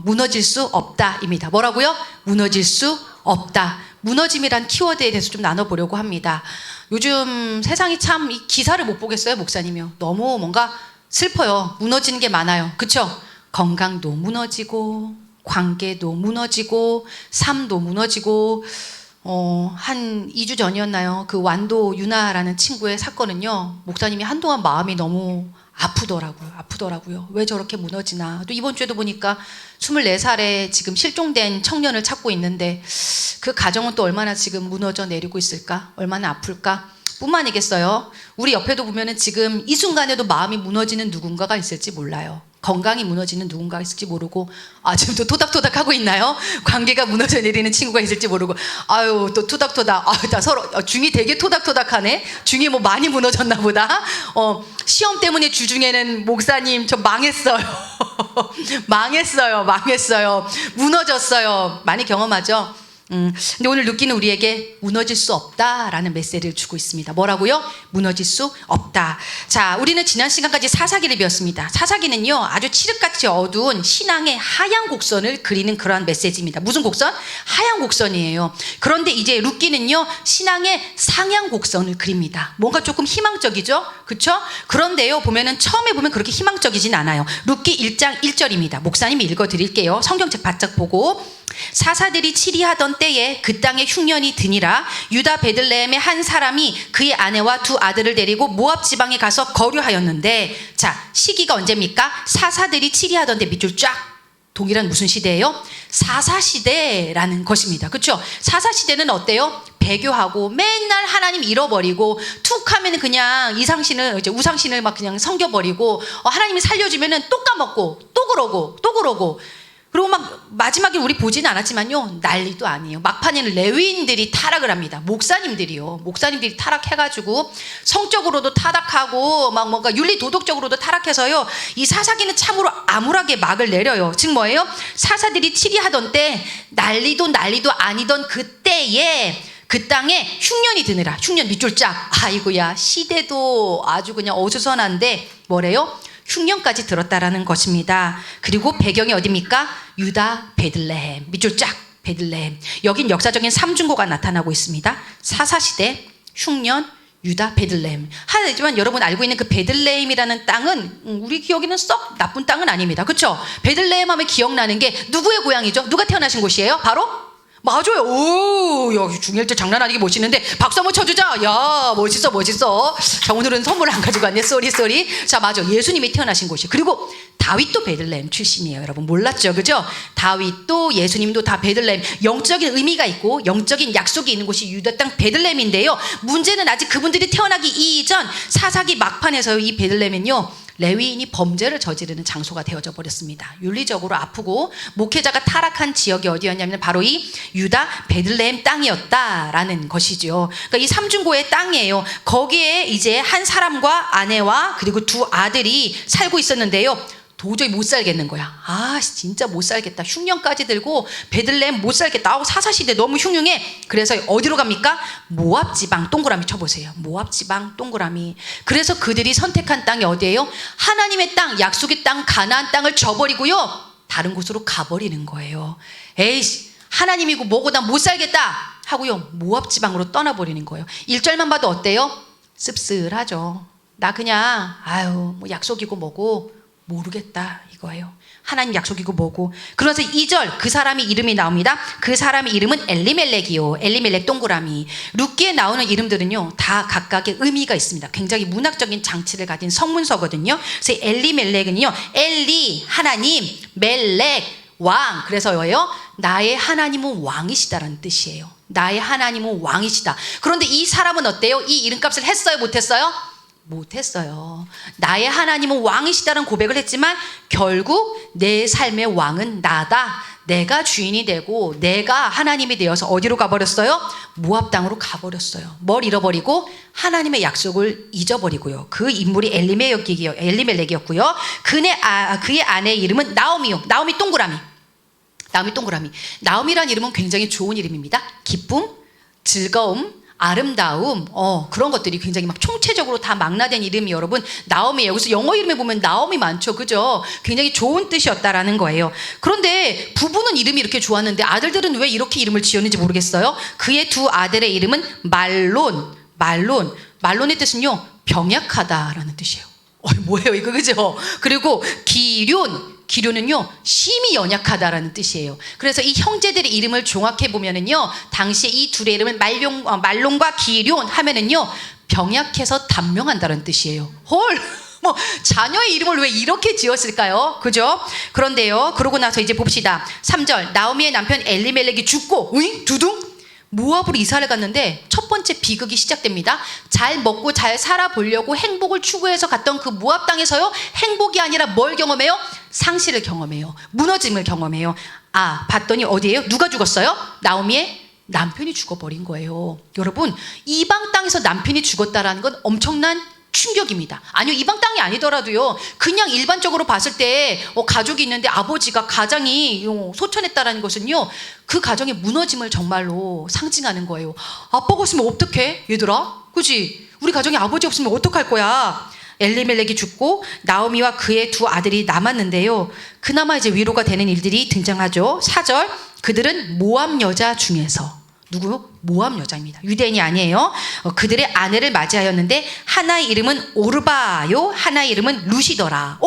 무너질 수 없다입니다. 뭐라고요? 무너질 수 없다. 무너짐이란 키워드에 대해서 좀 나눠보려고 합니다. 요즘 세상이 참 이 기사를 못 보겠어요, 목사님이요. 너무 뭔가 슬퍼요. 무너지는 게 많아요. 그쵸? 건강도 무너지고 관계도 무너지고 삶도 무너지고 한 2주 전이었나요? 그 완도 유나라는 친구의 사건은요, 목사님이 한동안 마음이 너무 아프더라고요. 왜 저렇게 무너지나. 또 이번 주에도 보니까 24살에 지금 실종된 청년을 찾고 있는데 그 가정은 또 얼마나 지금 무너져 내리고 있을까? 얼마나 아플까? 뿐만이겠어요. 우리 옆에도 보면은 지금 이 순간에도 마음이 무너지는 누군가가 있을지 몰라요. 건강이 무너지는 누군가가 있을지 모르고, 지금도 토닥토닥 하고 있나요? 관계가 무너져 내리는 친구가 있을지 모르고, 또 토닥토닥, 다 서로, 중이 되게 토닥토닥하네? 중이 뭐 많이 무너졌나 보다? 시험 때문에 주중에는 목사님, 저 망했어요. 망했어요. 무너졌어요. 많이 경험하죠? 근데 오늘 느끼는 우리에게 무너질 수 없다라는 메시지를 주고 있습니다. 뭐라고요? 무너질 수 없다. 자, 우리는 지난 시간까지 사사기를 배웠습니다. 사사기는요, 아주 칠흑같이 어두운 신앙의 하얀 곡선을 그리는 그러한 메시지입니다. 무슨 곡선? 하얀 곡선이에요. 그런데 이제 룻기는요, 신앙의 상향 곡선을 그립니다. 뭔가 조금 희망적이죠? 그쵸? 그런데요, 처음에 보면 그렇게 희망적이진 않아요. 룻기 1장 1절입니다. 목사님이 읽어드릴게요. 성경책 바짝 보고. 사사들이 치리하던 때에 그 땅에 흉년이 드니라. 유다 베들레헴의 한 사람이 그의 아내와 두 아들을 데리고 모압 지방에 가서 거류하였는데, 자, 시기가 언제입니까? 사사들이 치리하던 때 밑줄 쫙. 동일한 무슨 시대예요? 사사시대라는 것입니다. 그렇죠? 사사시대는 어때요? 배교하고 맨날 하나님 잃어버리고 툭 하면 그냥 우상신을 막 그냥 섬겨버리고, 하나님이 살려주면은 또 까먹고 또 그러고 그리고 막 마지막에 우리 보지는 않았지만요, 난리도 아니에요. 막판에는 레위인들이 타락을 합니다. 목사님들이 타락해가지고 성적으로도 타락하고 막 뭔가 윤리 도덕적으로도 타락해서요, 이 사사기는 참으로 암울하게 막을 내려요. 즉 뭐예요? 사사들이 치리하던 때 난리도 아니던 그때에 그 땅에 흉년이 드느라. 흉년 밑줄 짝. 아이고야, 시대도 아주 그냥 어수선한데 뭐래요? 흉년까지 들었다라는 것입니다. 그리고 배경이 어디입니까? 유다 베들레헴. 밑줄 쫙. 베들레헴. 여긴 역사적인 삼중고가 나타나고 있습니다. 사사시대, 흉년, 유다 베들레헴. 하지만 여러분 알고 있는 그 베들레헴이라는 땅은 우리 기억에는 썩 나쁜 땅은 아닙니다. 그렇죠? 베들레헴 하면 기억나는 게 누구의 고향이죠? 누가 태어나신 곳이에요? 바로? 맞아요. 오, 야, 중일제 장난 아니게 멋있는데 박수 한번 쳐주자. 야, 멋있어. 자, 오늘은 선물 안 가지고 왔네. 쏘리. 자, 맞아. 예수님이 태어나신 곳이에요. 그리고 다윗도 베들레헴 출신이에요. 여러분 몰랐죠, 그죠? 다윗도 예수님도 다 베들레헴. 영적인 의미가 있고 영적인 약속이 있는 곳이 유다 땅 베들레헴인데요. 문제는 아직 그분들이 태어나기 이전 사사기 막판에서 이 베들레헴은요, 레위인이 범죄를 저지르는 장소가 되어져 버렸습니다. 윤리적으로 아프고 목회자가 타락한 지역이 어디였냐면 바로 이 유다 베들레헴 땅이었다라는 것이죠. 그러니까 이 삼중고의 땅이에요. 거기에 이제 한 사람과 아내와 그리고 두 아들이 살고 있었는데요, 도저히 못 살겠는 거야. 진짜 못 살겠다. 흉년까지 들고 베들레헴 못 살겠다. 사사시대 너무 흉흉해. 그래서 어디로 갑니까? 모압 지방. 동그라미 쳐보세요. 모압 지방 동그라미. 그래서 그들이 선택한 땅이 어디예요? 하나님의 땅, 약속의 땅, 가나안 땅을 저버리고요, 다른 곳으로 가버리는 거예요. 에이씨, 하나님이고 뭐고 난 못 살겠다 하고요, 모압 지방으로 떠나버리는 거예요. 1절만 봐도 어때요? 씁쓸하죠. 나 그냥 뭐 약속이고 뭐고 모르겠다 이거예요. 하나님 약속이고 뭐고. 그래서 2절 그 사람의 이름이 나옵니다. 그 사람의 이름은 엘리멜렉이요. 엘리멜렉 동그라미. 룻기에 나오는 이름들은요, 다 각각의 의미가 있습니다. 굉장히 문학적인 장치를 가진 성문서거든요. 그래서 엘리멜렉은요, 엘리 하나님, 멜렉 왕. 그래서 뭐예요? 나의 하나님은 왕이시다라는 뜻이에요. 나의 하나님은 왕이시다. 그런데 이 사람은 어때요? 이 이름값을 했어요, 못했어요? 못했어요. 나의 하나님은 왕이시다는 고백을 했지만 결국 내 삶의 왕은 나다. 내가 주인이 되고 내가 하나님이 되어서 어디로 가버렸어요? 모압 땅으로 가버렸어요. 뭘 잃어버리고? 하나님의 약속을 잊어버리고요. 그 인물이 엘리멜렉이었고요. 그의 아내의 이름은 나오미요. 나오미 동그라미. 나오미란 이름은 굉장히 좋은 이름입니다. 기쁨, 즐거움, 아름다움, 그런 것들이 굉장히 막 총체적으로 다 망라된 이름이 여러분 나오미예요. 그래서 영어 이름에 보면 나오미 많죠, 그죠? 굉장히 좋은 뜻이었다라는 거예요. 그런데 부부는 이름이 이렇게 좋았는데 아들들은 왜 이렇게 이름을 지었는지 모르겠어요. 그의 두 아들의 이름은 말론의 뜻은요 병약하다라는 뜻이에요. 뭐예요 이거, 그죠? 그리고 기륜은요 심히 연약하다라는 뜻이에요. 그래서 이 형제들의 이름을 종합해 보면은요 당시에 이 둘의 이름은 말론과 기륜 하면은요 병약해서 단명한다는 뜻이에요. 뭐 자녀의 이름을 왜 이렇게 지었을까요? 그죠? 그런데요, 그러고 나서 이제 봅시다. 3절 나오미의 남편 엘리멜렉이 죽고 두둥 모압으로 이사를 갔는데 첫 번째 비극이 시작됩니다. 잘 먹고 잘 살아보려고 행복을 추구해서 갔던 그 모압 땅에서요 행복이 아니라 뭘 경험해요? 상실을 경험해요. 무너짐을 경험해요. 봤더니 어디예요? 누가 죽었어요? 나오미의 남편이 죽어버린 거예요. 여러분, 이방 땅에서 남편이 죽었다라는 건 엄청난 충격입니다. 아니요, 이방 땅이 아니더라도요 그냥 일반적으로 봤을 때 가족이 있는데 아버지가 가장이 소천했다라는 것은요 그 가정의 무너짐을 정말로 상징하는 거예요. 아빠가 없으면 어떡해 얘들아, 그치? 우리 가정에 아버지 없으면 어떡할 거야. 엘리멜렉이 죽고 나오미와 그의 두 아들이 남았는데요, 그나마 이제 위로가 되는 일들이 등장하죠. 4절 그들은 모압 여자 중에서, 누구요? 모압 여자입니다. 유대인이 아니에요. 그들의 아내를 맞이하였는데 하나의 이름은 오르바요, 하나의 이름은 룻이더라.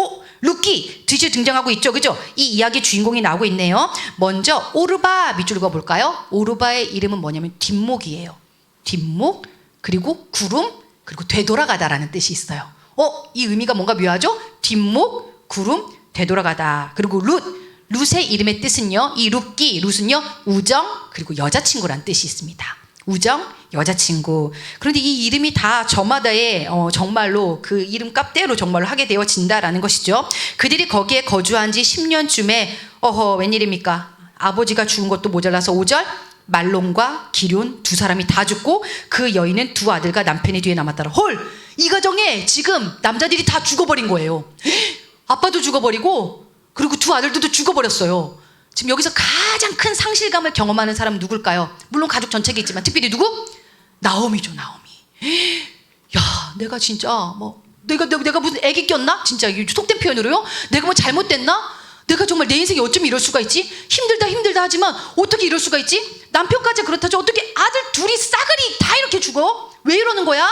룻기 드디어 등장하고 있죠, 그죠? 이 이야기 주인공이 나오고 있네요. 먼저 오르바 밑줄 그어볼까요? 오르바의 이름은 뭐냐면 뒷목이에요. 뒷목, 그리고 구름, 그리고 되돌아가다라는 뜻이 있어요. 이 의미가 뭔가 묘하죠? 뒷목, 구름, 되돌아가다. 그리고 룻의 이름의 뜻은요, 이 룻은요 우정, 그리고 여자친구란 뜻이 있습니다. 우정, 여자친구. 그런데 이 이름이 다 저마다의 정말로 그 이름 값대로 정말로 하게 되어진다라는 것이죠. 그들이 거기에 거주한 지 10년쯤에 웬일입니까? 아버지가 죽은 것도 모자라서 5절 말론과 기륜 두 사람이 다 죽고 그 여인은 두 아들과 남편이 뒤에 남았더라. 이 가정에 지금 남자들이 다 죽어버린 거예요. 아빠도 죽어버리고 그리고 두 아들들도 죽어버렸어요. 지금 여기서 가장 큰 상실감을 경험하는 사람은 누굴까요? 물론 가족 전체겠지만 특별히 누구? 나오미죠, 나오미. 야, 내가 진짜 내가 무슨 애기 꼈나? 진짜 속된 표현으로요. 내가 뭐 잘못됐나? 내가 정말 내 인생이 어쩜 이럴 수가 있지? 힘들다 하지만 어떻게 이럴 수가 있지? 남편까지 그렇다죠. 어떻게 아들 둘이 싸그리 다 이렇게 죽어? 왜 이러는 거야?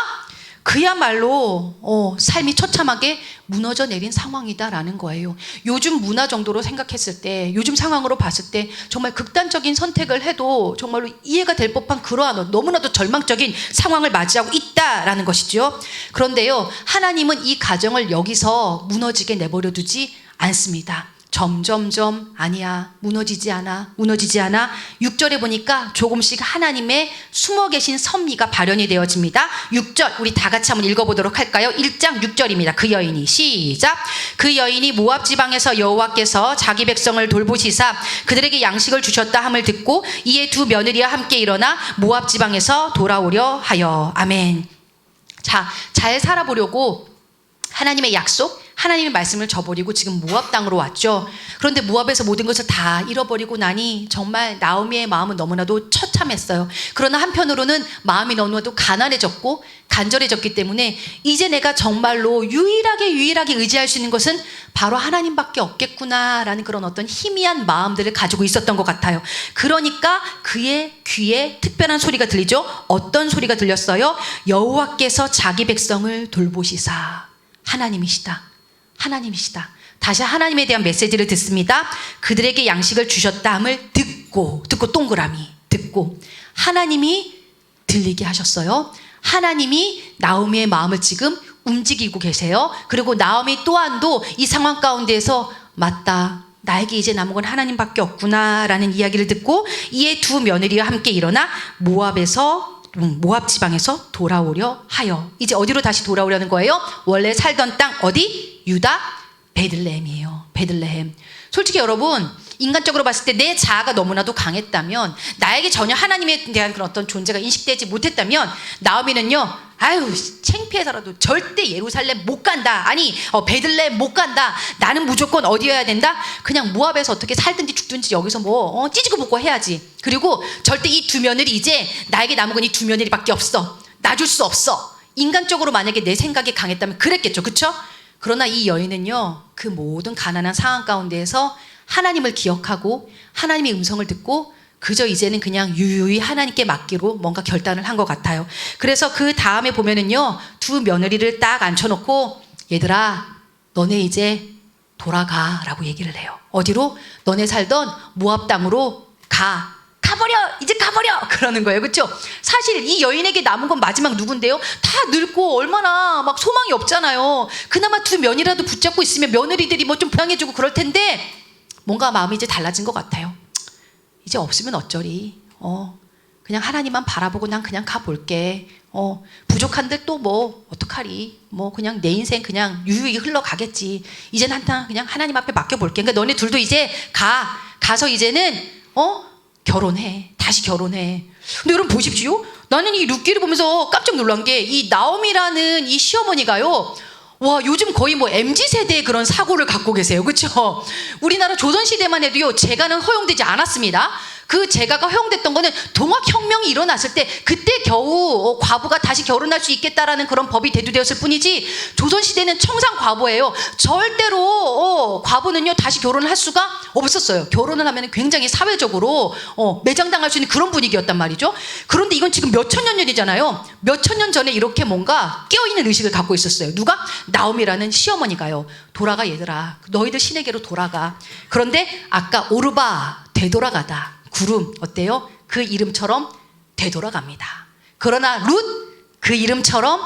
그야말로 삶이 처참하게 무너져 내린 상황이다라는 거예요. 요즘 문화 정도로 생각했을 때, 요즘 상황으로 봤을 때 정말 극단적인 선택을 해도 정말로 이해가 될 법한 그러한 너무나도 절망적인 상황을 맞이하고 있다라는 것이죠. 그런데요, 하나님은 이 가정을 여기서 무너지게 내버려 두지 않습니다. 점점점 아니야, 무너지지 않아. 6절에 보니까 조금씩 하나님의 숨어 계신 섭리가 발현이 되어집니다. 6절 우리 다 같이 한번 읽어보도록 할까요? 1장 6절입니다. 그 여인이, 시작. 그 여인이 모압 지방에서 여호와께서 자기 백성을 돌보시사 그들에게 양식을 주셨다 함을 듣고 이에 두 며느리와 함께 일어나 모압 지방에서 돌아오려 하여. 아멘. 자, 잘 살아보려고 하나님의 약속, 하나님의 말씀을 저버리고 지금 모압 땅으로 왔죠. 그런데 모압에서 모든 것을 다 잃어버리고 나니 정말 나오미의 마음은 너무나도 처참했어요. 그러나 한편으로는 마음이 너무나도 가난해졌고 간절해졌기 때문에 이제 내가 정말로 유일하게 의지할 수 있는 것은 바로 하나님밖에 없겠구나라는 그런 어떤 희미한 마음들을 가지고 있었던 것 같아요. 그러니까 그의 귀에 특별한 소리가 들리죠. 어떤 소리가 들렸어요? 여호와께서 자기 백성을 돌보시사. 하나님이시다. 다시 하나님에 대한 메시지를 듣습니다. 그들에게 양식을 주셨다 함을 듣고 동그라미 듣고 하나님이 들리게 하셨어요. 하나님이 나오미의 마음을 지금 움직이고 계세요. 그리고 나오미 또한도 이 상황 가운데에서 맞다, 나에게 이제 남은 건 하나님밖에 없구나라는 이야기를 듣고 이에 두 며느리와 함께 일어나 모압 지방에서 돌아오려 하여. 이제 어디로 다시 돌아오려는 거예요? 원래 살던 땅 어디? 유다 베들레헴이에요. 베들레헴. 솔직히 여러분, 인간적으로 봤을 때 내 자아가 너무나도 강했다면, 나에게 전혀 하나님에 대한 그런 어떤 존재가 인식되지 못했다면, 나오미는요, 아유 창피해서라도 절대 예루살렘 못 간다. 아니 베들레헴 못 간다. 나는 무조건 어디여야 된다? 그냥 모압에서 어떻게 살든지 죽든지 여기서 뭐 찢고 볶고 해야지. 그리고 절대 이 두 며느리, 이제 나에게 남은 건 이 두 며느리밖에 없어. 놔줄 수 없어. 인간적으로 만약에 내 생각이 강했다면 그랬겠죠. 그렇죠? 그러나 이 여인은요, 그 모든 가난한 상황 가운데에서 하나님을 기억하고 하나님의 음성을 듣고 그저 이제는 그냥 유유히 하나님께 맡기로 뭔가 결단을 한 것 같아요. 그래서 그 다음에 보면은요, 두 며느리를 딱 앉혀놓고, 얘들아 너네 이제 돌아가라고 얘기를 해요. 어디로? 너네 살던 모압 땅으로 가버려, 이제 가버려, 그러는 거예요. 그렇죠? 사실 이 여인에게 남은 건 마지막 누군데요? 다 늙고 얼마나 막 소망이 없잖아요. 그나마 두 며느리라도 붙잡고 있으면 며느리들이 뭐 좀 보양해주고 그럴 텐데, 뭔가 마음이 이제 달라진 것 같아요. 이제 없으면 어쩌리. 그냥 하나님만 바라보고 난 그냥 가볼게. 부족한데 또 뭐 어떡하리. 뭐 그냥 내 인생 그냥 유유히 흘러가겠지. 이제는 한탄 그냥 하나님 앞에 맡겨볼게. 그러니까 너네 둘도 이제 가서 이제는 결혼해. 다시 결혼해. 근데 여러분 보십시오. 나는 이 룻기를 보면서 깜짝 놀란 게, 이 나오미라는 이 시어머니가요, 와, 요즘 거의 뭐 MZ세대의 그런 사고를 갖고 계세요. 그렇죠? 우리나라 조선시대만 해도요, 제가는 허용되지 않았습니다. 그 제가가 허용됐던 거는 동학혁명이 일어났을 때, 그때 겨우 과부가 다시 결혼할 수 있겠다라는 그런 법이 대두되었을 뿐이지, 조선시대는 청산과부예요. 절대로 과부는요 다시 결혼을 할 수가 없었어요. 결혼을 하면 굉장히 사회적으로 매장당할 수 있는 그런 분위기였단 말이죠. 그런데 이건 지금 몇천 년 전이잖아요. 몇천 년 전에 이렇게 뭔가 깨어있는 의식을 갖고 있었어요. 누가? 나오미라는 시어머니가요. 돌아가 얘들아, 너희들 신에게로 돌아가. 그런데 아까 오르바, 되돌아가다, 구름, 어때요? 그 이름처럼 되돌아갑니다. 그러나 룻, 그 이름처럼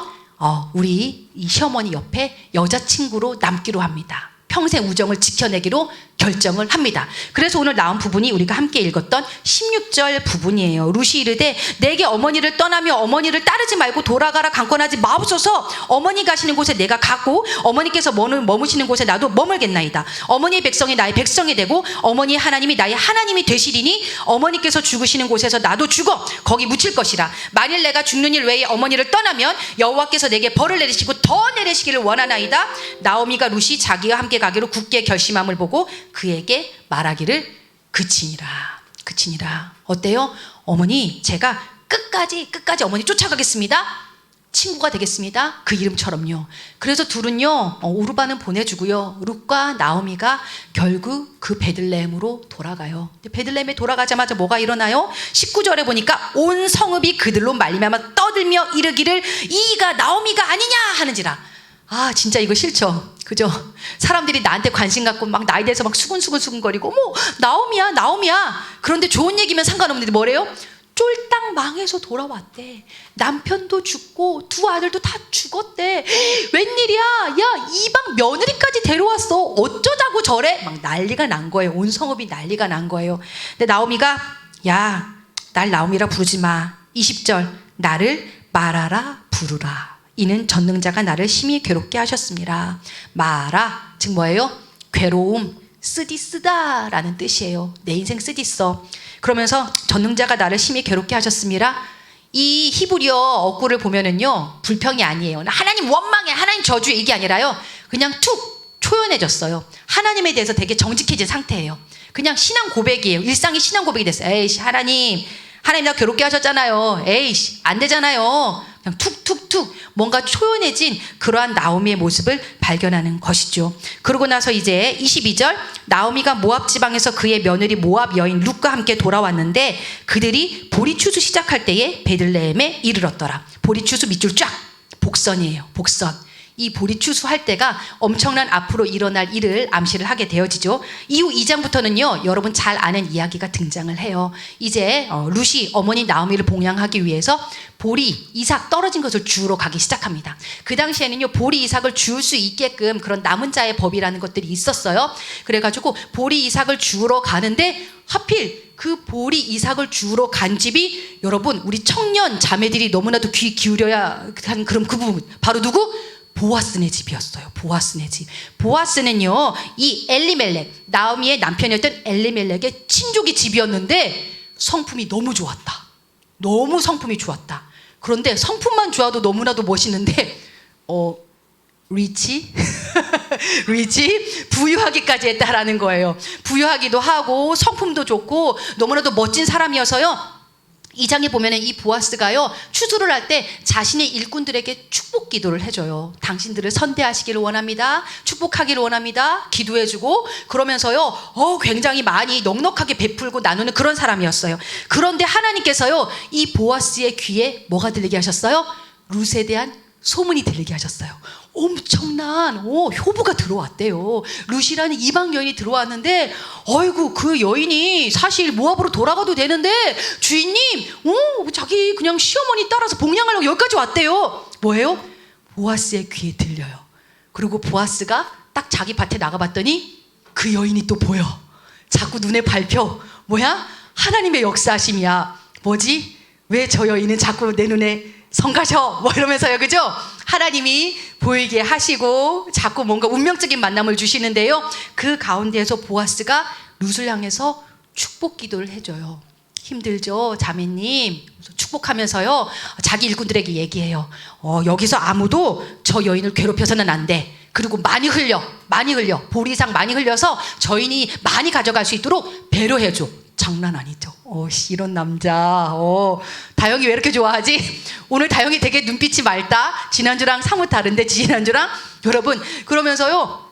우리 이 시어머니 옆에 여자친구로 남기로 합니다. 평생 우정을 지켜내기로 결정을 합니다. 그래서 오늘 나온 부분이 우리가 함께 읽었던 16절 부분이에요. 룻이 이르되 내게 어머니를 떠나며 어머니를 따르지 말고 돌아가라 강권하지 마옵소서. 어머니 가시는 곳에 내가 가고 어머니께서 머무시는 곳에 나도 머물겠나이다. 어머니의 백성이 나의 백성이 되고 어머니의 하나님이 나의 하나님이 되시리니 어머니께서 죽으시는 곳에서 나도 죽어 거기 묻힐 것이라. 만일 내가 죽는 일 외에 어머니를 떠나면 여호와께서 내게 벌을 내리시고 더 내리시기를 원하나이다. 나오미가 룻이 자기와 함께 가기로 굳게 결심함을 보고 그에게 말하기를 그치니라. 어때요? 어머니, 제가 끝까지 어머니 쫓아가겠습니다. 친구가 되겠습니다. 그 이름처럼요. 그래서 둘은요, 오르바는 보내주고요, 룻과 나오미가 결국 그 베들레헴으로 돌아가요. 베들레헴에 돌아가자마자 뭐가 일어나요? 19절에 보니까 온 성읍이 그들로 말미암아 떠들며 이르기를 이가 나오미가 아니냐 하는지라. 아, 진짜 이거 싫죠? 그죠? 사람들이 나한테 관심 갖고 막 나에 대해서 막 수근수근거리고, 뭐 나오미야. 그런데 좋은 얘기면 상관없는데 뭐래요? 쫄딱 망해서 돌아왔대. 남편도 죽고 두 아들도 다 죽었대. 웬일이야? 야, 이방 며느리까지 데려왔어. 어쩌자고 저래? 막 난리가 난 거예요. 온 성읍이 난리가 난 거예요. 근데 나오미가, 야, 날 나오미라 부르지 마. 20절, 나를 마라라 부르라. 이는 전능자가 나를 심히 괴롭게 하셨습니다. 마라, 즉 뭐예요? 괴로움, 쓰디쓰다라는 뜻이에요. 내 인생 쓰디써. 그러면서 전능자가 나를 심히 괴롭게 하셨습니다. 이 히브리어 어구를 보면은요, 불평이 아니에요. 하나님 원망해, 하나님 저주해, 이게 아니라요, 그냥 툭 초연해졌어요. 하나님에 대해서 되게 정직해진 상태예요. 그냥 신앙 고백이에요. 일상이 신앙 고백이 됐어요. 에이씨, 하나님 나 괴롭게 하셨잖아요. 에이씨, 안 되잖아요. 그냥 툭툭툭 뭔가 초연해진 그러한 나오미의 모습을 발견하는 것이죠. 그러고 나서 이제 22절, 나오미가 모압 지방에서 그의 며느리 모압 여인 룻과 함께 돌아왔는데 그들이 보리추수 시작할 때에 베들레헴에 이르렀더라. 보리추수 밑줄 쫙, 복선이에요. 복선. 이 보리추수 할 때가 엄청난 앞으로 일어날 일을 암시를 하게 되어지죠. 이후 2장부터는요, 여러분 잘 아는 이야기가 등장을 해요. 이제 룻이 어머니 나오미를 봉양하기 위해서 보리, 이삭 떨어진 것을 주우러 가기 시작합니다. 그 당시에는요, 보리, 이삭을 주울 수 있게끔 그런 남은 자의 법이라는 것들이 있었어요. 그래가지고 보리, 이삭을 주우러 가는데 하필 그 보리, 이삭을 주우러 간 집이, 여러분 우리 청년 자매들이 너무나도 귀 기울여야 하는 그런 그 부분, 바로 누구? 보아스네 집이었어요. 보아스네 집. 보아스는요, 이 엘리멜렉, 나오미의 남편이었던 엘리멜렉의 친족의 집이었는데 성품이 너무 좋았다. 너무 성품이 좋았다. 그런데 성품만 좋아도 너무나도 멋있는데 리치? 리치? 부유하기까지 했다라는 거예요. 부유하기도 하고 성품도 좋고 너무나도 멋진 사람이어서요, 이 장에 보면은 이 보아스가요, 추수를 할 때 자신의 일꾼들에게 축복 기도를 해줘요. 당신들을 선대하시기를 원합니다. 축복하기를 원합니다. 기도해주고, 그러면서요, 굉장히 많이 넉넉하게 베풀고 나누는 그런 사람이었어요. 그런데 하나님께서요, 이 보아스의 귀에 뭐가 들리게 하셨어요? 룻에 대한 소문이 들리게 하셨어요. 엄청난 효부가 들어왔대요. 룻이라는 이방 여인이 들어왔는데, 어이구, 그 여인이 사실 모압으로 돌아가도 되는데 주인님, 자기 그냥 시어머니 따라서 복양하려고 여기까지 왔대요. 뭐예요? 보아스의 귀에 들려요. 그리고 보아스가 딱 자기 밭에 나가봤더니 그 여인이 또 보여. 자꾸 눈에 밟혀. 뭐야? 하나님의 역사하심이야. 뭐지? 왜 저 여인은 자꾸 내 눈에 성가셔? 뭐 이러면서요, 그죠? 하나님이 보이게 하시고 자꾸 뭔가 운명적인 만남을 주시는데요, 그 가운데에서 보아스가 룻을 향해서 축복 기도를 해줘요. 힘들죠, 자매님? 축복하면서요, 자기 일꾼들에게 얘기해요. 여기서 아무도 저 여인을 괴롭혀서는 안 돼. 그리고 많이 흘려, 보리상 많이 흘려서 저 여인이 많이 가져갈 수 있도록 배려해줘. 장난 아니죠. 이런 남자. 다영이 왜 이렇게 좋아하지? 오늘 다영이 되게 눈빛이 맑다. 지난주랑 사뭇 다른데, 지난주랑. 여러분, 그러면서요,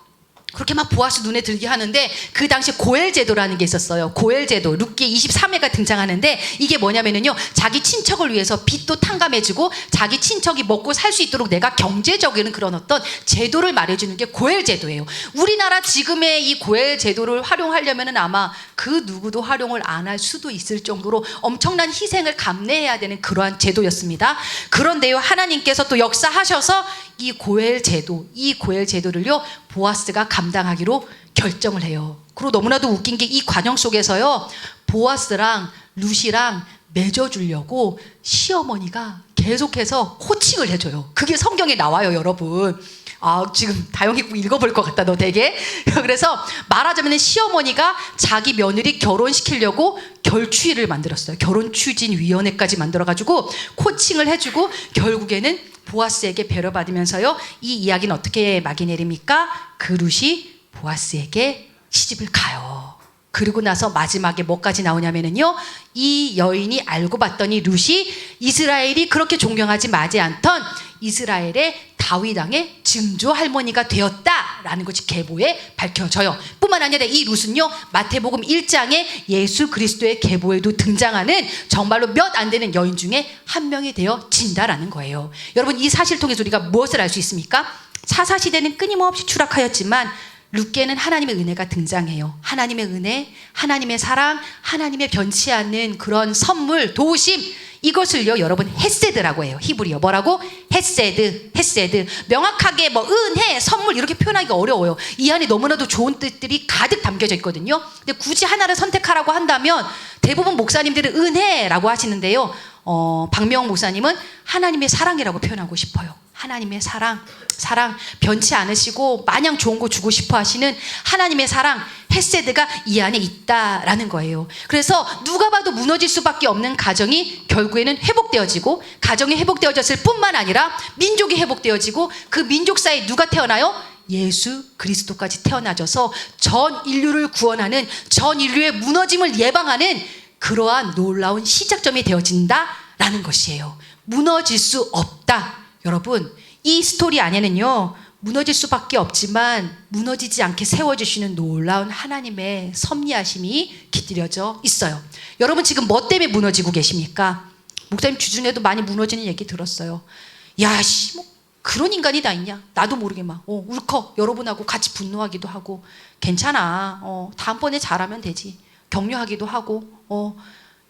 그렇게 막 보아스 눈에 들게 하는데, 그 당시 고엘 제도라는 게 있었어요. 고엘 제도. 룻기 23회가 등장하는데, 이게 뭐냐면은요, 자기 친척을 위해서 빚도 탕감해주고 자기 친척이 먹고 살 수 있도록 내가 경제적인 그런 어떤 제도를 말해주는 게 고엘 제도예요. 우리나라 지금의 이 고엘 제도를 활용하려면은 아마 그 누구도 활용을 안 할 수도 있을 정도로 엄청난 희생을 감내해야 되는 그러한 제도였습니다. 그런데요, 하나님께서 또 역사하셔서 이 고엘 제도를요, 보아스가 감당하기로 결정을 해요. 그리고 너무나도 웃긴 게, 이 과정 속에서요, 보아스랑 룻이랑 맺어주려고 시어머니가 계속해서 코칭을 해줘요. 그게 성경에 나와요, 여러분. 지금 다영이 읽어볼 것 같다, 너 되게. 그래서 말하자면 시어머니가 자기 며느리 결혼시키려고 결추위를 만들었어요. 결혼추진위원회까지 만들어가지고 코칭을 해주고, 결국에는 보아스에게 배려받으면서요, 이 이야기는 어떻게 막이 내립니까? 그 룻이 보아스에게 시집을 가요. 그리고 나서 마지막에 뭐까지 나오냐면은요, 이 여인이 알고 봤더니 룻이 이스라엘이 그렇게 존경하지 마지 않던 이스라엘의 다윗 왕의 증조 할머니가 되었다라는 것이 계보에 밝혀져요. 뿐만 아니라 이 룻은요, 마태복음 1장에 예수 그리스도의 계보에도 등장하는 정말로 몇 안 되는 여인 중에 한 명이 되어진다라는 거예요. 여러분, 이 사실 통해서 우리가 무엇을 알 수 있습니까? 사사시대는 끊임없이 추락하였지만 룻기에는 하나님의 은혜가 등장해요. 하나님의 은혜, 하나님의 사랑, 하나님의 변치 않는 그런 선물, 도우심, 이것을요, 여러분, 헤세드라고 해요. 히브리어 뭐라고? 헤세드. 명확하게 은혜, 선물 이렇게 표현하기가 어려워요. 이 안에 너무나도 좋은 뜻들이 가득 담겨져 있거든요. 근데 굳이 하나를 선택하라고 한다면 대부분 목사님들은 은혜라고 하시는데요, 박명호 목사님은 하나님의 사랑이라고 표현하고 싶어요. 하나님의 사랑, 변치 않으시고 마냥 좋은 거 주고 싶어 하시는 하나님의 사랑, 헤세드가 이 안에 있다라는 거예요. 그래서 누가 봐도 무너질 수밖에 없는 가정이 결국에는 회복되어지고, 가정이 회복되어졌을 뿐만 아니라 민족이 회복되어지고, 그 민족사에 누가 태어나요? 예수 그리스도까지 태어나져서 전 인류를 구원하는, 전 인류의 무너짐을 예방하는 그러한 놀라운 시작점이 되어진다라는 것이에요. 무너질 수 없다. 여러분, 이 스토리 안에는요, 무너질 수밖에 없지만 무너지지 않게 세워주시는 놀라운 하나님의 섭리하심이 깃들여져 있어요. 여러분, 지금 뭐 때문에 무너지고 계십니까? 목사님 주중에도 많이 무너지는 얘기 들었어요. 그런 인간이 다 있냐? 나도 모르게 막 울컥 여러분하고 같이 분노하기도 하고. 괜찮아, 다음번에 잘하면 되지. 격려하기도 하고,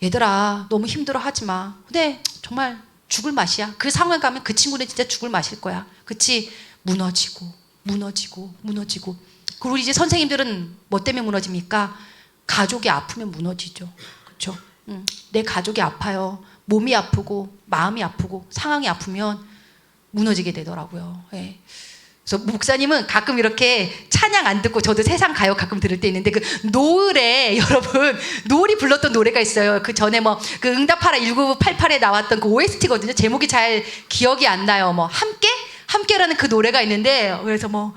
얘들아 너무 힘들어 하지 마. 근데 정말 죽을 맛이야. 그 상황에 가면 그 친구는 진짜 죽을 맛일 거야. 그치? 무너지고. 그리고 이제 선생님들은 뭐 때문에 무너집니까? 가족이 아프면 무너지죠. 그렇죠? 내 가족이 아파요. 몸이 아프고 마음이 아프고 상황이 아프면 무너지게 되더라고요. 예. 그래서 목사님은 가끔 이렇게 찬양 안 듣고 저도 세상 가요 가끔 들을 때 있는데 그 노을에 여러분 노을이 불렀던 노래가 있어요. 그 전에 뭐 그 응답하라 1988에 나왔던 그 OST거든요. 제목이 잘 기억이 안 나요. 뭐 함께라는 그 노래가 있는데 그래서 뭐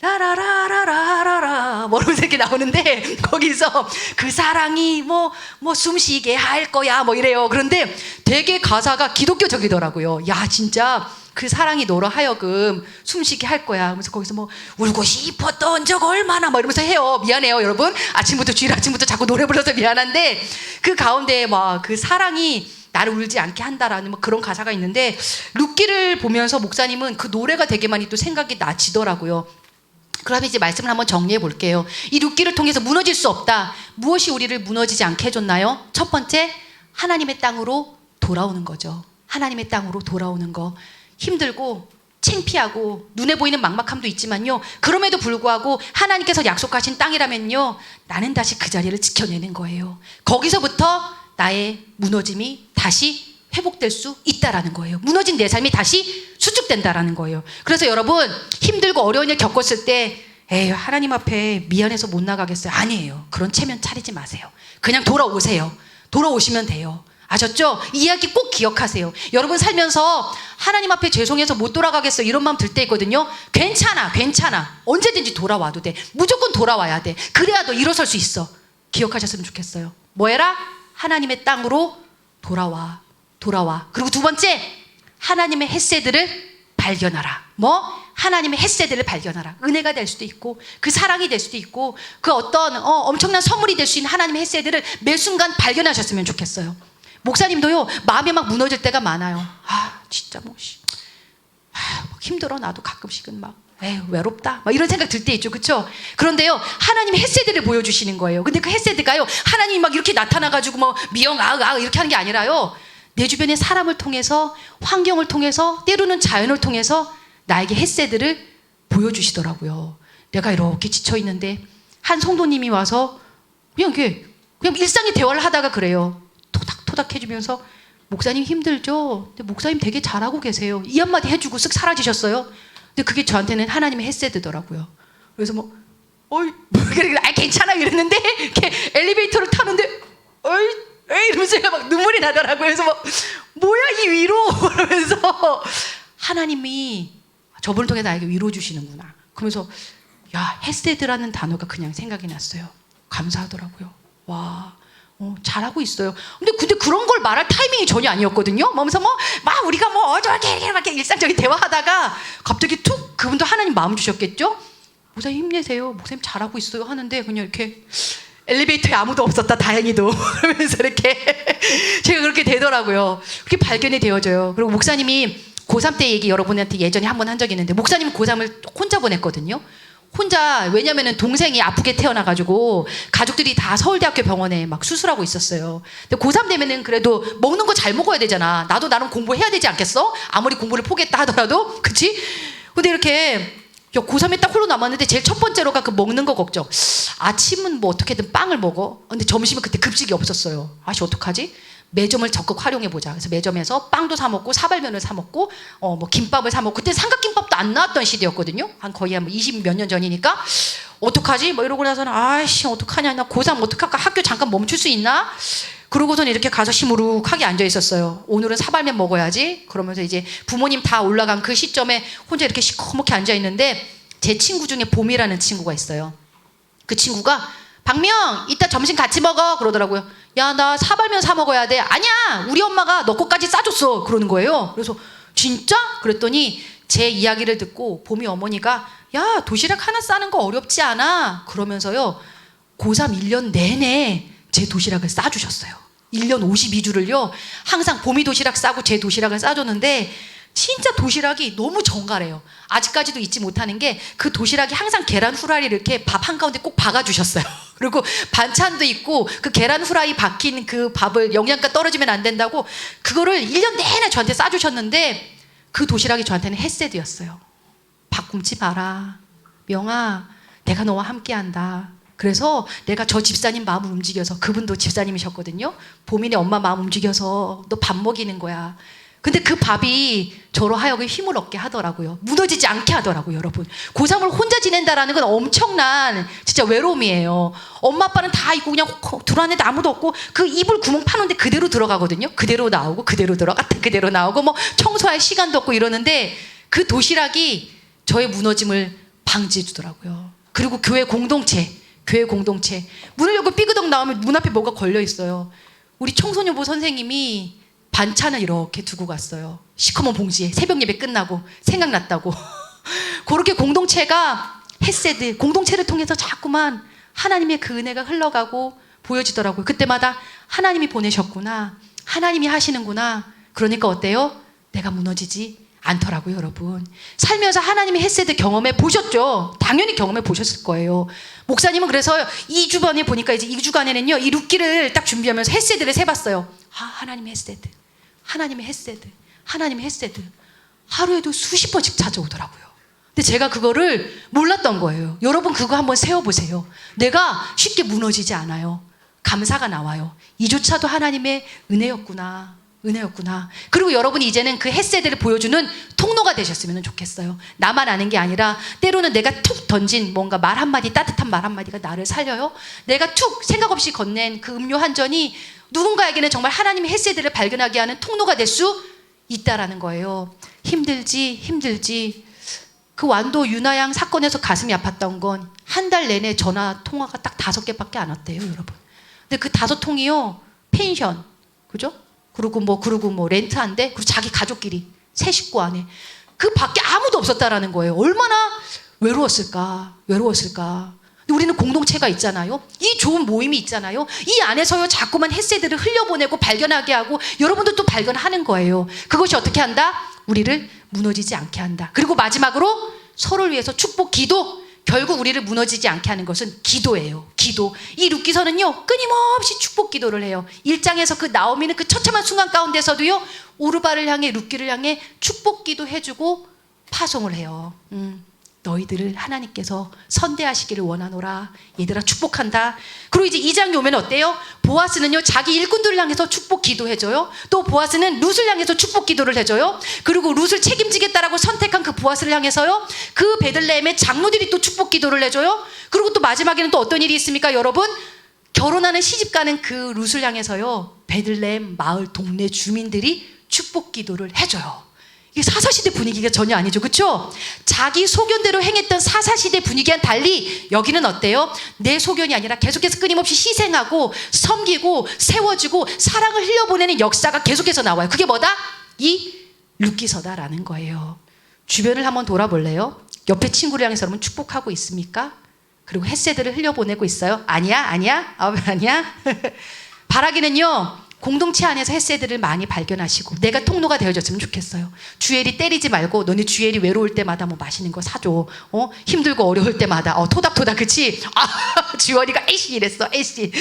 라라라라라라 뭐 이러면서 이렇게 나오는데 거기서 그 사랑이 뭐 숨쉬게 할 거야 뭐 이래요. 그런데 되게 가사가 기독교적이더라고요. 야 진짜 그 사랑이 너로 하여금 숨쉬게 할 거야. 그래서 거기서 뭐 울고 싶었던 적 얼마나 뭐 이러면서 해요. 미안해요 여러분. 주일 아침부터 자꾸 노래 불러서 미안한데 그 가운데 막 그 사랑이 나를 울지 않게 한다라는 뭐 그런 가사가 있는데 룻기를 보면서 목사님은 그 노래가 되게 많이 또 생각이 나지더라고요. 그럼 이제 말씀을 한번 정리해 볼게요. 이 룻기를 통해서 무너질 수 없다. 무엇이 우리를 무너지지 않게 해줬나요? 첫 번째, 하나님의 땅으로 돌아오는 거죠. 하나님의 땅으로 돌아오는 거. 힘들고 창피하고 눈에 보이는 막막함도 있지만요. 그럼에도 불구하고 하나님께서 약속하신 땅이라면요. 나는 다시 그 자리를 지켜내는 거예요. 거기서부터 나의 무너짐이 다시 회복될 수 있다라는 거예요. 무너진 내 삶이 다시 수축된다라는 거예요. 그래서 여러분 힘들고 어려운 일 겪었을 때 에이 하나님 앞에 미안해서 못 나가겠어요. 아니에요. 그런 체면 차리지 마세요. 그냥 돌아오세요. 돌아오시면 돼요. 아셨죠? 이 이야기 꼭 기억하세요. 여러분 살면서 하나님 앞에 죄송해서 못 돌아가겠어 이런 마음 들 때 있거든요. 괜찮아 언제든지 돌아와도 돼. 무조건 돌아와야 돼. 그래야 너 일어설 수 있어. 기억하셨으면 좋겠어요. 뭐 해라? 하나님의 땅으로 돌아와. 그리고 두 번째, 하나님의 헷세들을 발견하라. 뭐? 하나님의 헷세들을 발견하라. 은혜가 될 수도 있고 그 사랑이 될 수도 있고 그 어떤 엄청난 선물이 될 수 있는 하나님의 헷세들을 매 순간 발견하셨으면 좋겠어요. 목사님도요 마음이 막 무너질 때가 많아요. 아 진짜 막 힘들어. 나도 가끔씩은 막 에휴 외롭다 막 이런 생각 들 때 있죠. 그렇죠? 그런데요 하나님의 헷세들을 보여주시는 거예요. 근데 그 헷세드가요 하나님이 막 이렇게 나타나가지고 뭐 미영 이렇게 하는 게 아니라요 내 주변의 사람을 통해서 환경을 통해서 때로는 자연을 통해서 나에게 헷세들을 보여주시더라고요. 내가 이렇게 지쳐있는데 한 성도님이 와서 그냥 일상의 대화를 하다가 그래요. 토닥토닥 해주면서 목사님 힘들죠? 근데 목사님 되게 잘하고 계세요. 이 한마디 해주고 쓱 사라지셨어요. 근데 그게 저한테는 하나님의 헷세드더라고요. 그래서 괜찮아 이랬는데 이렇게 엘리베이터를 타는데 이러면서 제가 막 눈물이 나더라고요. 그래서 뭐야 이 위로 그러면서 하나님이 저분을 통해 나에게 위로 주시는구나. 그러면서 야 헷세드라는 단어가 그냥 생각이 났어요. 감사하더라고요. 와 잘하고 있어요. 근데 그런 걸 말할 타이밍이 전혀 아니었거든요. 그러면서 우리가 이렇게 일상적인 대화하다가 갑자기 툭 그분도 하나님 마음 주셨겠죠. 목사님 힘내세요. 목사님 잘하고 있어요 하는데 그냥 이렇게 엘리베이터에 아무도 없었다 다행히도 그러면서 이렇게 제가 그렇게 되더라고요. 그렇게 발견이 되어져요. 그리고 목사님이 고3 때 얘기 여러분한테 예전에 한 번 한 적이 있는데 목사님은 고3을 혼자 보냈거든요. 혼자 왜냐면은 동생이 아프게 태어나가지고 가족들이 다 서울대학교 병원에 막 수술하고 있었어요. 근데 고3 되면은 그래도 먹는 거 잘 먹어야 되잖아. 나도 나름 공부해야 되지 않겠어? 아무리 공부를 포기했다 하더라도 그치? 근데 이렇게 고3에 딱 홀로 남았는데 제일 첫 번째로가 그 먹는 거 걱정. 아침은 뭐 어떻게든 빵을 먹어. 근데 점심은 그때 급식이 없었어요. 어떡하지? 매점을 적극 활용해 보자. 그래서 매점에서 빵도 사 먹고 사발면을 사 먹고 뭐 김밥을 사 먹고 그때 삼각김밥도 안 나왔던 시대였거든요. 거의 한 20 몇 년 전이니까 어떡하지? 이러고 나서는 어떡하냐? 나 고3 어떡할까? 학교 잠깐 멈출 수 있나? 그러고서는 이렇게 가서 시무룩하게 앉아 있었어요. 오늘은 사발면 먹어야지. 그러면서 이제 부모님 다 올라간 그 시점에 혼자 이렇게 시커멓게 앉아 있는데 제 친구 중에 봄이라는 친구가 있어요. 그 친구가 박명 이따 점심 같이 먹어 그러더라고요. 야 나 사발면 사 먹어야 돼. 아니야 우리 엄마가 너 거까지 싸줬어 그러는 거예요. 그래서 진짜? 그랬더니 제 이야기를 듣고 봄이 어머니가 야 도시락 하나 싸는 거 어렵지 않아 그러면서요 고3 1년 내내 제 도시락을 싸주셨어요. 1년 52주를요 항상 봄이 도시락 싸고 제 도시락을 싸줬는데 진짜 도시락이 너무 정갈해요. 아직까지도 잊지 못하는 게 그 도시락이 항상 계란 후라이를 이렇게 밥 한가운데 꼭 박아주셨어요. 그리고 반찬도 있고 그 계란 후라이 박힌 그 밥을 영양가 떨어지면 안 된다고 그거를 1년 내내 저한테 싸주셨는데 그 도시락이 저한테는 햇세드였어요. 밥 굶지 마라. 명아 내가 너와 함께한다. 그래서 내가 저 집사님 마음을 움직여서 그분도 집사님이셨거든요. 보민의 엄마 마음 움직여서 너 밥 먹이는 거야. 근데 그 밥이 저로 하여금 힘을 얻게 하더라고요. 무너지지 않게 하더라고요, 여러분. 고3을 혼자 지낸다라는 건 엄청난 진짜 외로움이에요. 엄마 아빠는 다 있고 그냥 둘 안에 아무도 없고 그 이불 구멍 파는데 그대로 들어가거든요. 그대로 나오고 그대로 들어갔다 그대로 나오고 뭐 청소할 시간도 없고 이러는데 그 도시락이 저의 무너짐을 방지해 주더라고요. 그리고 교회 공동체 문을 열고 삐그덕 나오면 문 앞에 뭐가 걸려 있어요. 우리 청소년부 선생님이 반찬을 이렇게 두고 갔어요. 시커먼 봉지에 새벽 예배 끝나고 생각났다고. 그렇게 공동체가 헤세드 공동체를 통해서 자꾸만 하나님의 그 은혜가 흘러가고 보여지더라고요. 그때마다 하나님이 보내셨구나, 하나님이 하시는구나. 그러니까 어때요? 내가 무너지지 않더라고요, 여러분. 살면서 하나님의 헤세드 경험해 보셨죠? 당연히 경험해 보셨을 거예요. 목사님은 그래서 2주간에 보니까 이제 2주간에는요 이 룻기를 딱 준비하면서 헤세드를 세봤어요. 하나님의 헤세드, 하나님의 헤세드, 하나님의 헤세드. 하루에도 수십 번씩 찾아오더라고요. 근데 제가 그거를 몰랐던 거예요. 여러분 그거 한번 세워보세요. 내가 쉽게 무너지지 않아요. 감사가 나와요. 이조차도 하나님의 은혜였구나. 그리고 여러분이 이제는 그 헤세드를 보여주는 통로가 되셨으면 좋겠어요. 나만 아는 게 아니라 때로는 내가 툭 던진 뭔가 말 한마디, 따뜻한 말 한마디가 나를 살려요. 내가 툭 생각 없이 건넨 그 음료 한 잔이 누군가에게는 정말 하나님의 헤세드를 발견하게 하는 통로가 될 수 있다라는 거예요. 힘들지. 그 완도 유나양 사건에서 가슴이 아팠던 건 한 달 내내 전화 통화가 딱 5개밖에 안 왔대요, 여러분. 근데 그 5통이요 펜션, 그죠? 그리고 뭐 렌트한데, 그리고 자기 가족끼리 세 식구 안에 그 밖에 아무도 없었다라는 거예요. 얼마나 외로웠을까. 근데 우리는 공동체가 있잖아요. 이 좋은 모임이 있잖아요. 이 안에서요 자꾸만 헤세드를 흘려보내고 발견하게 하고 여러분도 또 발견하는 거예요. 그것이 어떻게 한다? 우리를 무너지지 않게 한다. 그리고 마지막으로 서로를 위해서 축복 기도. 결국 우리를 무너지지 않게 하는 것은 기도예요. 기도. 이 룻기서는요 끊임없이 축복 기도를 해요. 1장에서 그 나오미는 그 처참한 순간 가운데서도요 오르바를 향해 룻기를 향해 축복 기도 해주고 파송을 해요. 너희들을 하나님께서 선대하시기를 원하노라. 얘들아 축복한다. 그리고 이제 2장에 오면 어때요? 보아스는요 자기 일꾼들을 향해서 축복 기도해줘요. 또 보아스는 룻을 향해서 축복 기도를 해줘요. 그리고 룻을 책임지겠다라고 선택한 그 보아스를 향해서요 그 베들레헴의 장로들이 또 축복 기도를 해줘요. 그리고 또 마지막에는 또 어떤 일이 있습니까, 여러분? 결혼하는 시집가는 그 룻을 향해서요 베들레헴 마을 동네 주민들이 축복 기도를 해줘요. 이게 사사시대 분위기가 전혀 아니죠, 그렇죠? 자기 소견대로 행했던 사사시대 분위기와는 달리 여기는 어때요? 내 소견이 아니라 계속해서 끊임없이 희생하고 섬기고 세워주고 사랑을 흘려보내는 역사가 계속해서 나와요. 그게 뭐다? 이 룻기서다라는 거예요. 주변을 한번 돌아볼래요? 옆에 친구를 향해서 여러분 축복하고 있습니까? 그리고 헤세드를 흘려보내고 있어요? 아니야? 바라기는요 공동체 안에서 헤세드를 많이 발견하시고 내가 통로가 되어줬으면 좋겠어요. 주엘이 때리지 말고 너네 주엘이 외로울 때마다 뭐 맛있는 거 사줘. 힘들고 어려울 때마다 토닥토닥, 그치? 주얼이가 에이씨 이랬어. 에이씨.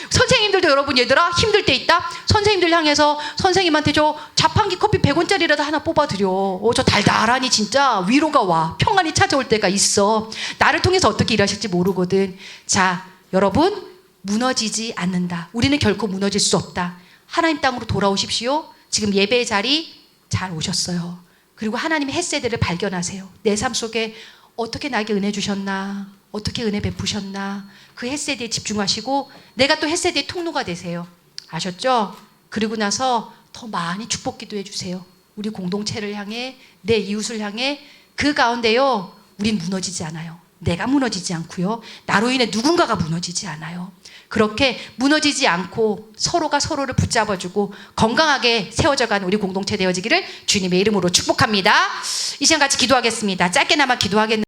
선생님들도 여러분 얘들아 힘들 때 있다. 선생님들 향해서 선생님한테 저 자판기 커피 100원짜리라도 하나 뽑아드려. 저 달달하니 진짜 위로가 와. 평안이 찾아올 때가 있어. 나를 통해서 어떻게 일하실지 모르거든. 자, 여러분 무너지지 않는다. 우리는 결코 무너질 수 없다. 하나님 땅으로 돌아오십시오. 지금 예배의 자리 잘 오셨어요. 그리고 하나님의 헤세드를 발견하세요. 내 삶 속에 어떻게 나에게 은혜 주셨나, 어떻게 은혜 베푸셨나, 그 헤세드에 집중하시고 내가 또 헤세드의 통로가 되세요. 아셨죠? 그리고 나서 더 많이 축복 기도해 주세요. 우리 공동체를 향해, 내 이웃을 향해. 그 가운데요 우린 무너지지 않아요. 내가 무너지지 않고요 나로 인해 누군가가 무너지지 않아요. 그렇게 무너지지 않고 서로가 서로를 붙잡아주고 건강하게 세워져가는 우리 공동체 되어지기를 주님의 이름으로 축복합니다. 이 시간 같이 기도하겠습니다. 짧게나마 기도하겠는데